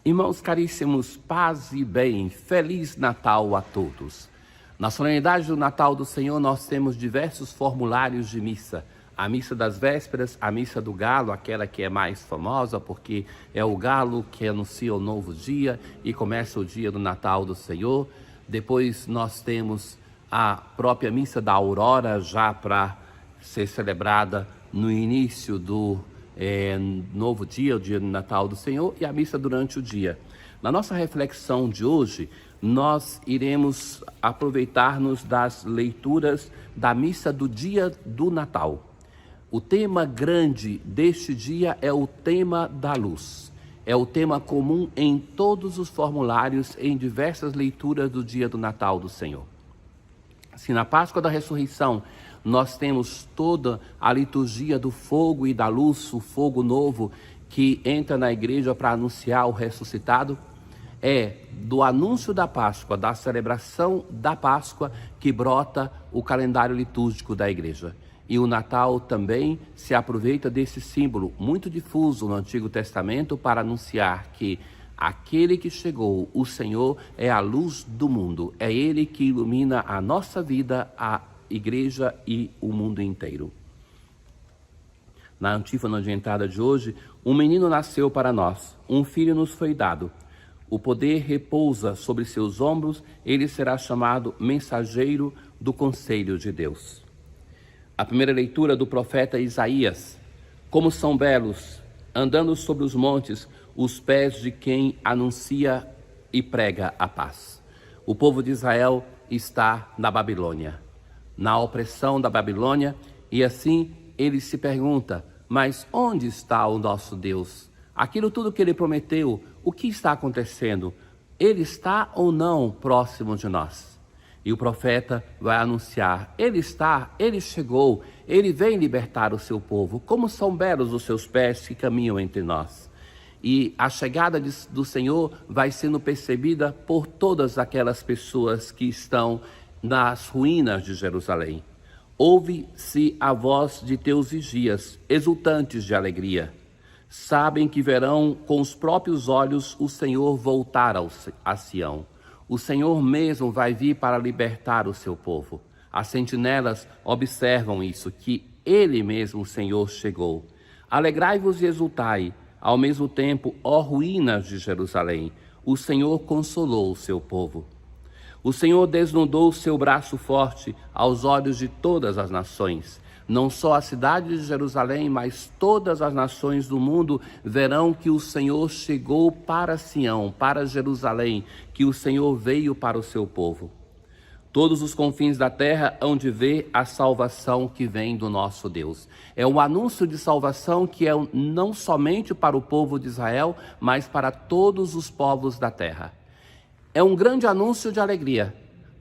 Irmãos caríssimos, paz e bem, Feliz Natal a todos. Na solenidade do Natal do Senhor nós temos diversos formulários de missa. A missa das vésperas, a missa do galo, aquela que é mais famosa porque é o galo que anuncia o novo dia e começa o dia do Natal do Senhor. Depois nós temos a própria missa da aurora, já para ser celebrada no início do novo dia, o dia do Natal do Senhor, e a missa durante o dia. Na nossa reflexão de hoje, nós iremos aproveitar-nos das leituras da missa do dia do Natal. O tema grande deste dia é o tema da luz. É o tema comum em todos os formulários, em diversas leituras do dia do Natal do Senhor. Se na Páscoa da Ressurreição nós temos toda a liturgia do fogo e da luz, o fogo novo que entra na igreja para anunciar o ressuscitado, é do anúncio da Páscoa, da celebração da Páscoa, que brota o calendário litúrgico da igreja. E o Natal também se aproveita desse símbolo muito difuso no Antigo Testamento para anunciar que aquele que chegou, o Senhor, é a luz do mundo. É Ele que ilumina a nossa vida, a igreja e o mundo inteiro. Na antífona de entrada de hoje, um menino nasceu para nós, um filho nos foi dado. O poder repousa sobre seus ombros, ele será chamado mensageiro do conselho de Deus. A primeira leitura do profeta Isaías. Como são belos, andando sobre os montes, os pés de quem anuncia e prega a paz. O povo de Israel está na Babilônia, na opressão da Babilônia, e assim ele se pergunta: mas onde está o nosso Deus? Aquilo tudo que ele prometeu, o que está acontecendo? Ele está ou não próximo de nós? E o profeta vai anunciar: ele está, ele chegou, ele vem libertar o seu povo. Como são belos os seus pés que caminham entre nós. E a chegada do Senhor vai sendo percebida por todas aquelas pessoas que estão nas ruínas de Jerusalém. Ouve-se a voz de teus vigias, exultantes de alegria. Sabem que verão com os próprios olhos o Senhor voltar a Sião. O Senhor mesmo vai vir para libertar o seu povo. As sentinelas observam isso, que Ele mesmo, o Senhor, chegou. Alegrai-vos e exultai, ao mesmo tempo, ó ruínas de Jerusalém. O Senhor consolou o seu povo. O Senhor desnudou o seu braço forte aos olhos de todas as nações. Não só a cidade de Jerusalém, mas todas as nações do mundo verão que o Senhor chegou para Sião, para Jerusalém, que o Senhor veio para o seu povo. Todos os confins da terra hão de ver a salvação que vem do nosso Deus. É um anúncio de salvação que é não somente para o povo de Israel, mas para todos os povos da terra. É um grande anúncio de alegria.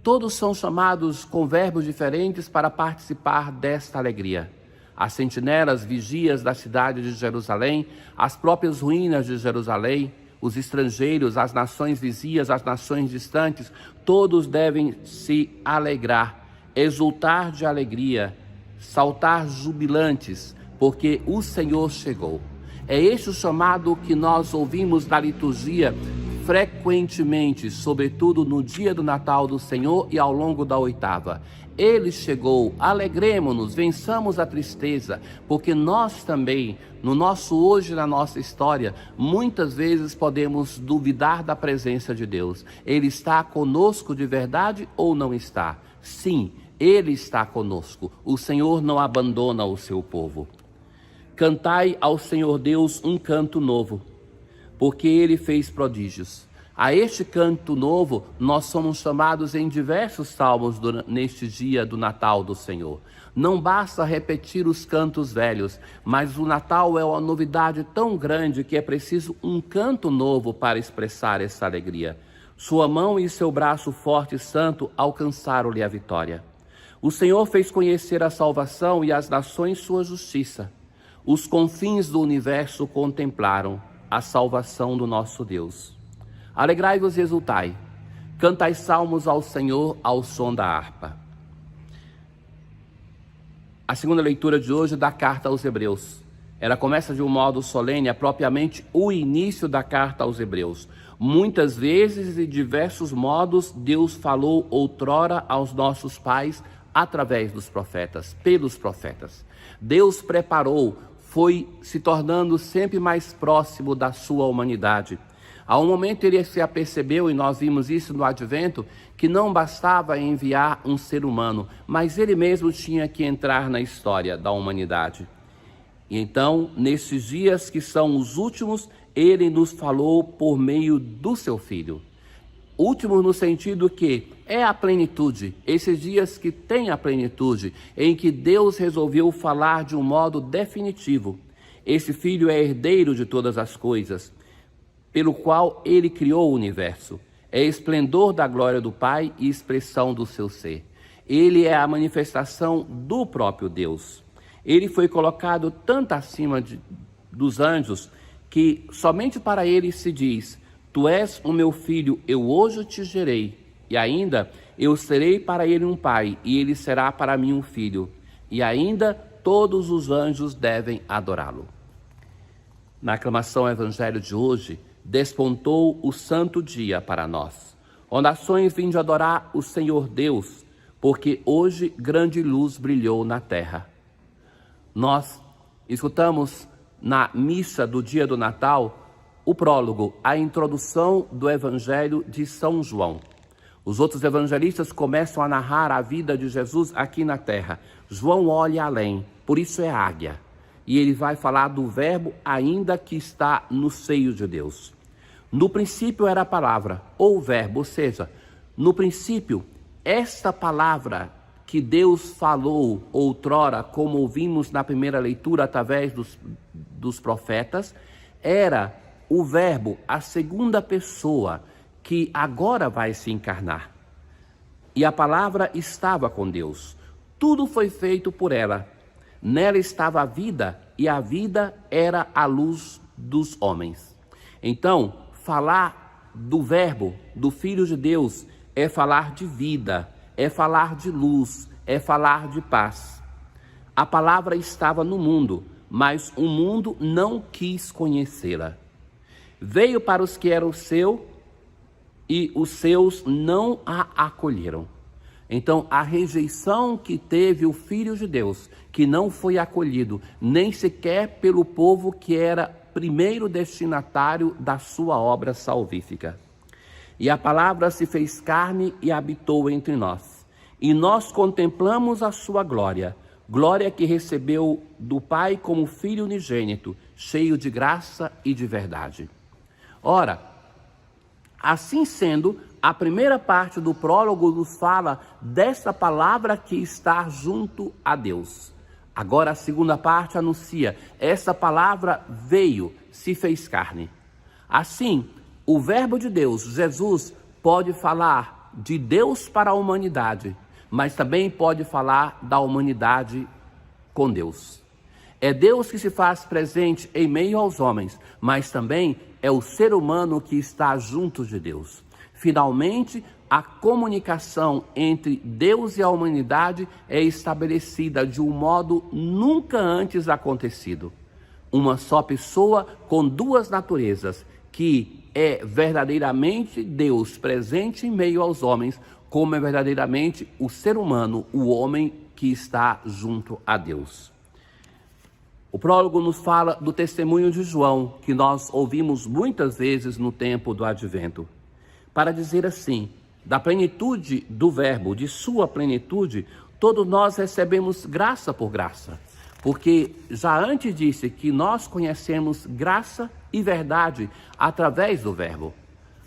Todos são chamados com verbos diferentes para participar desta alegria. As sentinelas, vigias da cidade de Jerusalém, as próprias ruínas de Jerusalém, os estrangeiros, as nações vizinhas, as nações distantes, todos devem se alegrar, exultar de alegria, saltar jubilantes, porque o Senhor chegou. É este o chamado que nós ouvimos da liturgia frequentemente, sobretudo no dia do Natal do Senhor e ao longo da oitava. Ele chegou, alegremo-nos, vençamos a tristeza, porque nós também, no nosso hoje, na nossa história, muitas vezes podemos duvidar da presença de Deus. Ele está conosco de verdade ou não está? Sim, Ele está conosco. O Senhor não abandona o seu povo. Cantai ao Senhor Deus um canto novo, porque Ele fez prodígios. A este canto novo, nós somos chamados em diversos salmos neste dia do Natal do Senhor. Não basta repetir os cantos velhos, mas o Natal é uma novidade tão grande que é preciso um canto novo para expressar essa alegria. Sua mão e seu braço forte e santo alcançaram-lhe a vitória. O Senhor fez conhecer a salvação e as nações sua justiça. Os confins do universo contemplaram a salvação do nosso Deus. Alegrai-vos e exultai, cantai salmos ao Senhor ao som da harpa. A segunda leitura de hoje da carta aos Hebreus Ela começa de um modo solene, é propriamente o início da carta aos Hebreus. Muitas vezes e de diversos modos, Deus falou outrora aos nossos pais através dos profetas, pelos profetas. Deus preparou, foi se tornando sempre mais próximo da sua humanidade. A um momento ele se apercebeu, e nós vimos isso no Advento, que não bastava enviar um ser humano, mas ele mesmo tinha que entrar na história da humanidade. E então, nesses dias que são os últimos, ele nos falou por meio do seu Filho. Último no sentido que é a plenitude, esses dias que tem a plenitude, em que Deus resolveu falar de um modo definitivo. Esse Filho é herdeiro de todas as coisas, pelo qual ele criou o universo. É esplendor da glória do Pai e expressão do seu ser. Ele é a manifestação do próprio Deus. Ele foi colocado tanto acima dos anjos que somente para ele se diz: Tu és o meu filho, eu hoje te gerei. E ainda, eu serei para ele um pai, e ele será para mim um filho. E ainda, todos os anjos devem adorá-lo. Na aclamação ao Evangelho de hoje, despontou o santo dia para nós. Ó nações, vinde adorar o Senhor Deus, porque hoje grande luz brilhou na terra. Nós escutamos na missa do dia do Natal o prólogo, a introdução do Evangelho de São João. Os outros evangelistas começam a narrar a vida de Jesus aqui na terra. João olha além, por isso é águia. E ele vai falar do verbo ainda que está no seio de Deus. No princípio era a palavra, ou o verbo, ou seja, no princípio, esta palavra que Deus falou outrora, como ouvimos na primeira leitura através dos profetas, era o verbo, a segunda pessoa, que agora vai se encarnar. E a palavra estava com Deus. Tudo foi feito por ela. Nela estava a vida, e a vida era a luz dos homens. Então, falar do verbo, do Filho de Deus, é falar de vida, é falar de luz, é falar de paz. A palavra estava no mundo, mas o mundo não quis conhecê-la. Veio para os que eram seus, e os seus não a acolheram. Então, a rejeição que teve o Filho de Deus, que não foi acolhido, nem sequer pelo povo que era primeiro destinatário da sua obra salvífica. E a palavra se fez carne e habitou entre nós. E nós contemplamos a sua glória, glória que recebeu do Pai como Filho unigênito, cheio de graça e de verdade. Ora, assim sendo, a primeira parte do prólogo nos fala dessa palavra que está junto a Deus. Agora a segunda parte anuncia, essa palavra veio, se fez carne. Assim, o verbo de Deus, Jesus, pode falar de Deus para a humanidade, mas também pode falar da humanidade com Deus. É Deus que se faz presente em meio aos homens, mas também é o ser humano que está junto de Deus. Finalmente, a comunicação entre Deus e a humanidade é estabelecida de um modo nunca antes acontecido. Uma só pessoa com duas naturezas, que é verdadeiramente Deus presente em meio aos homens, como é verdadeiramente o ser humano, o homem que está junto a Deus. O prólogo nos fala do testemunho de João, que nós ouvimos muitas vezes no tempo do Advento, para dizer assim, da plenitude do verbo, de sua plenitude, todos nós recebemos graça por graça, porque já antes disse que nós conhecemos graça e verdade através do verbo.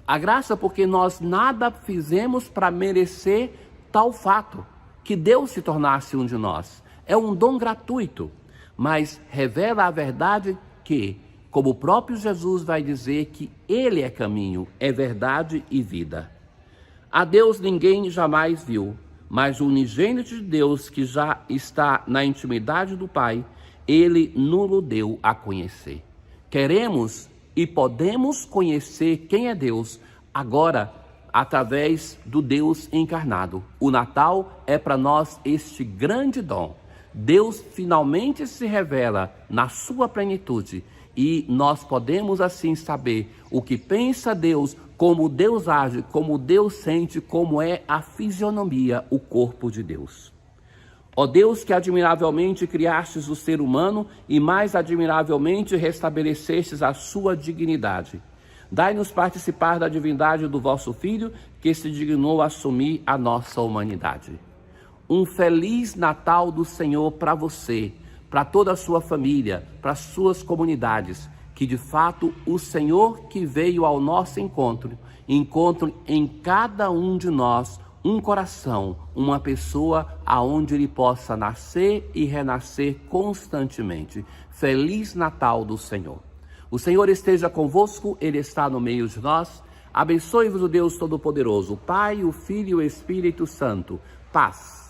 A graça porque nós nada fizemos para merecer tal fato, que Deus se tornasse um de nós. É um dom gratuito, mas revela a verdade que, como o próprio Jesus vai dizer, que Ele é caminho, é verdade e vida. A Deus ninguém jamais viu, mas o unigênito de Deus, que já está na intimidade do Pai, Ele nos deu a conhecer. Queremos e podemos conhecer quem é Deus agora, através do Deus encarnado. O Natal é para nós este grande dom Deus finalmente se revela na sua plenitude e nós podemos assim saber o que pensa Deus, como Deus age, como Deus sente, como é a fisionomia, o corpo de Deus. Ó Deus, que admiravelmente criastes o ser humano e mais admiravelmente restabelecestes a sua dignidade. Dai-nos participar da divindade do vosso Filho, que se dignou assumir a nossa humanidade. Um feliz Natal do Senhor para você, para toda a sua família, para as suas comunidades. Que de fato o Senhor que veio ao nosso encontro, encontre em cada um de nós um coração, uma pessoa aonde ele possa nascer e renascer constantemente. Feliz Natal do Senhor. O Senhor esteja convosco, Ele está no meio de nós. Abençoe-vos o Deus Todo-Poderoso, o Pai, o Filho e o Espírito Santo. Paz.